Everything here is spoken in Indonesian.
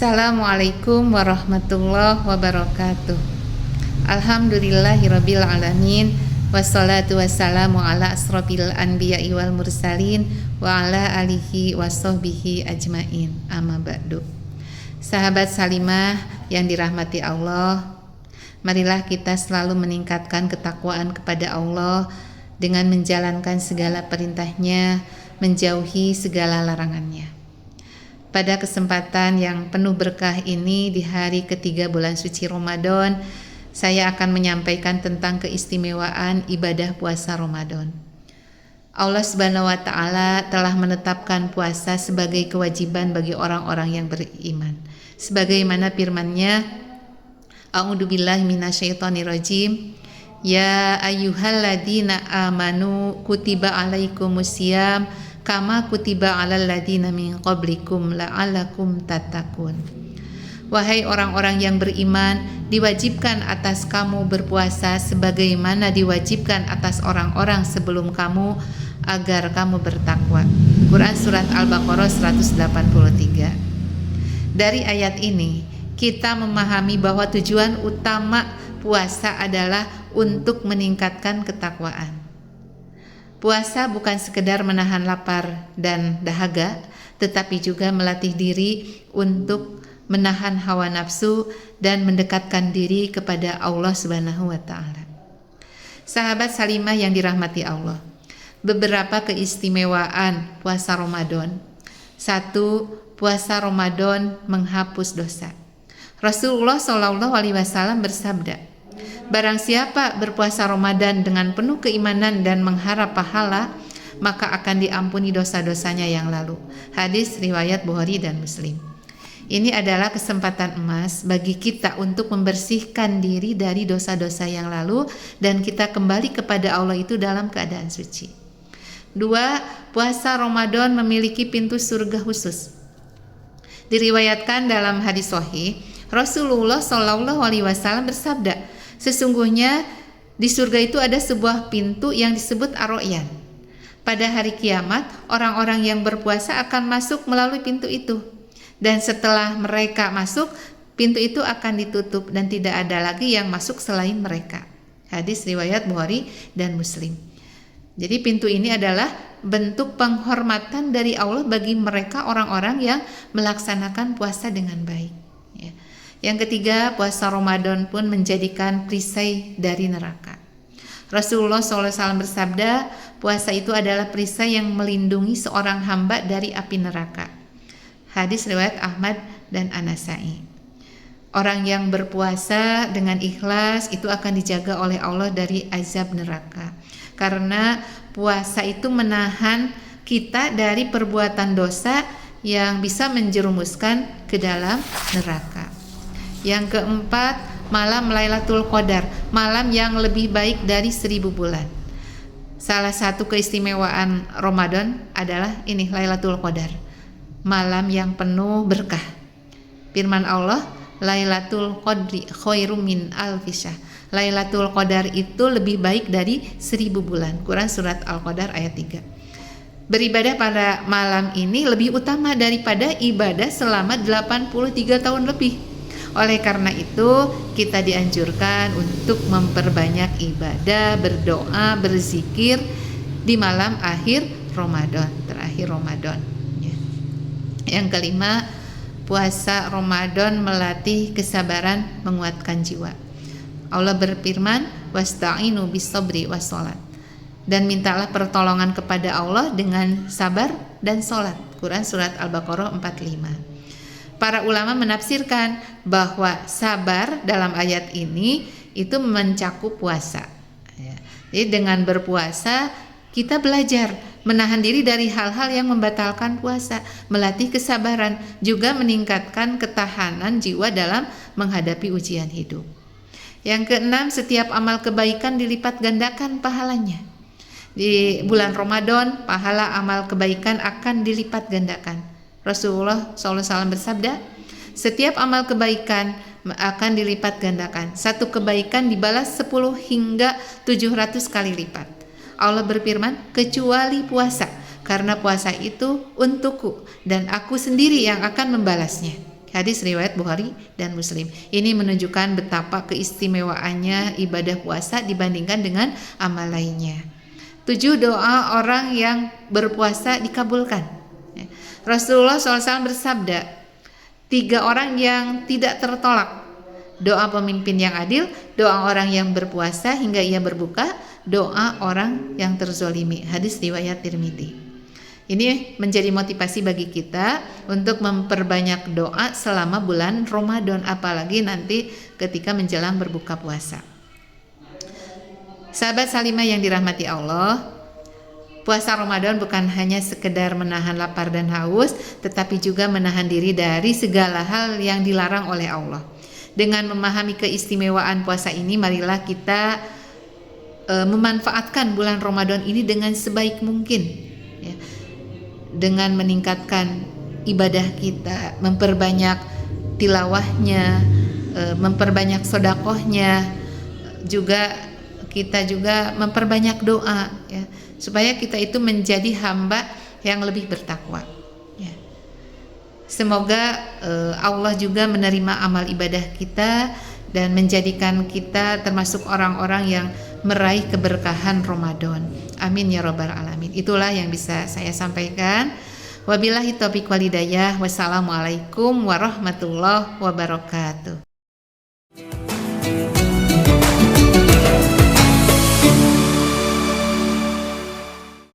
Assalamualaikum warahmatullahi wabarakatuh. Alhamdulillahirabbil alamin. Wassalatu wassalamu ala asrofil anbiya'i wal mursalin wa ala alihi wassohbihi ajmain. Amma ba'du. Sahabat Salimah yang dirahmati Allah, marilah kita selalu meningkatkan ketakwaan kepada Allah dengan menjalankan segala perintahnya, menjauhi segala larangannya. Pada kesempatan yang penuh berkah ini di hari ketiga bulan suci Ramadan, saya akan menyampaikan tentang keistimewaan ibadah puasa Ramadan. Allah Subhanahu wa Ta'ala telah menetapkan puasa sebagai kewajiban bagi orang-orang yang beriman. Sebagaimana firman-Nya, A'udzubillahi minasyaitonirrajim. Ya ayyuhalladzina amanu kutiba alaikumusiyam kama kutiba alal ladzina min qablikum la'allakum tattaqun. Wahai orang-orang yang beriman, diwajibkan atas kamu berpuasa sebagaimana diwajibkan atas orang-orang sebelum kamu agar kamu bertakwa. Quran surat Al-Baqarah 183. Dari ayat ini kita memahami bahwa tujuan utama puasa adalah untuk meningkatkan ketakwaan. Puasa bukan sekedar menahan lapar dan dahaga, tetapi juga melatih diri untuk menahan hawa nafsu dan mendekatkan diri kepada Allah Subhanahu wa Ta'ala. Sahabat Salimah yang dirahmati Allah, beberapa keistimewaan puasa Ramadan. 1. Puasa Ramadan menghapus dosa. Rasulullah SAW bersabda, barang siapa berpuasa Ramadan dengan penuh keimanan dan mengharap pahala, maka akan diampuni dosa-dosanya yang lalu. Hadis riwayat Bukhari dan Muslim. Ini adalah kesempatan emas bagi kita untuk membersihkan diri dari dosa-dosa yang lalu dan kita kembali kepada Allah itu dalam keadaan suci. 2. Puasa Ramadan memiliki pintu surga khusus. Diriwayatkan dalam hadis sahih, Rasulullah SAW bersabda, sesungguhnya di surga itu ada sebuah pintu yang disebut Ar-Royan. Pada hari kiamat, orang-orang yang berpuasa akan masuk melalui pintu itu. Dan setelah mereka masuk, pintu itu akan ditutup dan tidak ada lagi yang masuk selain mereka. Hadis riwayat Bukhari dan Muslim. Jadi pintu ini adalah bentuk penghormatan dari Allah bagi mereka orang-orang yang melaksanakan puasa dengan baik. Ya. Yang ketiga, puasa Ramadan pun menjadikan perisai dari neraka. Rasulullah SAW bersabda, puasa itu adalah perisai yang melindungi seorang hamba dari api neraka. Hadis riwayat Ahmad dan An-Nasai. Orang yang berpuasa dengan ikhlas itu akan dijaga oleh Allah dari azab neraka. Karena puasa itu menahan kita dari perbuatan dosa yang bisa menjerumuskan ke dalam neraka. Yang keempat, malam Lailatul Qadar, malam yang lebih baik dari 1000 bulan. Salah satu keistimewaan Ramadan adalah ini Lailatul Qadar, malam yang penuh berkah. Firman Allah, Lailatul Qadri khairum min alfi syahr. Lailatul Qadar itu lebih baik dari 1000 bulan. Quran surat Al-Qadar ayat 3. Beribadah pada malam ini lebih utama daripada ibadah selama 83 tahun lebih. Oleh karena itu, kita dianjurkan untuk memperbanyak ibadah, berdoa, berzikir di malam akhir Ramadan, terakhir Ramadan. Yang kelima, puasa Ramadan melatih kesabaran, menguatkan jiwa. Allah berfirman, wasta'inu bis-sabri was-shalat. Dan mintalah pertolongan kepada Allah dengan sabar dan salat. Quran surat Al-Baqarah 45. Para ulama menafsirkan bahwa sabar dalam ayat ini itu mencakup puasa. Jadi dengan berpuasa kita belajar menahan diri dari hal-hal yang membatalkan puasa, melatih kesabaran, juga meningkatkan ketahanan jiwa dalam menghadapi ujian hidup. Yang keenam, setiap amal kebaikan dilipat gandakan pahalanya. Di bulan Ramadan, pahala amal kebaikan akan dilipat gandakan. Rasulullah SAW bersabda, setiap amal kebaikan akan dilipat gandakan. Satu kebaikan dibalas 10 hingga 700 kali lipat. Allah berfirman, kecuali puasa, karena puasa itu untukku dan aku sendiri yang akan membalasnya. Hadis riwayat Bukhari dan Muslim. Ini menunjukkan betapa keistimewaannya ibadah puasa dibandingkan dengan amal lainnya. 7 doa orang yang berpuasa dikabulkan. Rasulullah SAW bersabda, 3 orang yang tidak tertolak: doa pemimpin yang adil, doa orang yang berpuasa hingga ia berbuka, doa orang yang terzolimi. Hadis riwayat Tirmidzi. Ini menjadi motivasi bagi kita untuk memperbanyak doa selama bulan Ramadan, apalagi nanti ketika menjelang berbuka puasa. Sahabat Salimah yang dirahmati Allah, puasa Ramadan bukan hanya sekedar menahan lapar dan haus, tetapi juga menahan diri dari segala hal yang dilarang oleh Allah. Dengan memahami keistimewaan puasa ini, marilah kita memanfaatkan bulan Ramadan ini dengan sebaik mungkin, ya, dengan meningkatkan ibadah kita, memperbanyak tilawahnya, memperbanyak sodakohnya, juga kita juga memperbanyak doa, ya, supaya kita itu menjadi hamba yang lebih bertakwa. Ya. Semoga Allah juga menerima amal ibadah kita dan menjadikan kita termasuk orang-orang yang meraih keberkahan Ramadan. Amin ya rabbal alamin. Itulah yang bisa saya sampaikan. Wabillahi taufiq wal hidayah. Wassalamualaikum warahmatullahi wabarakatuh.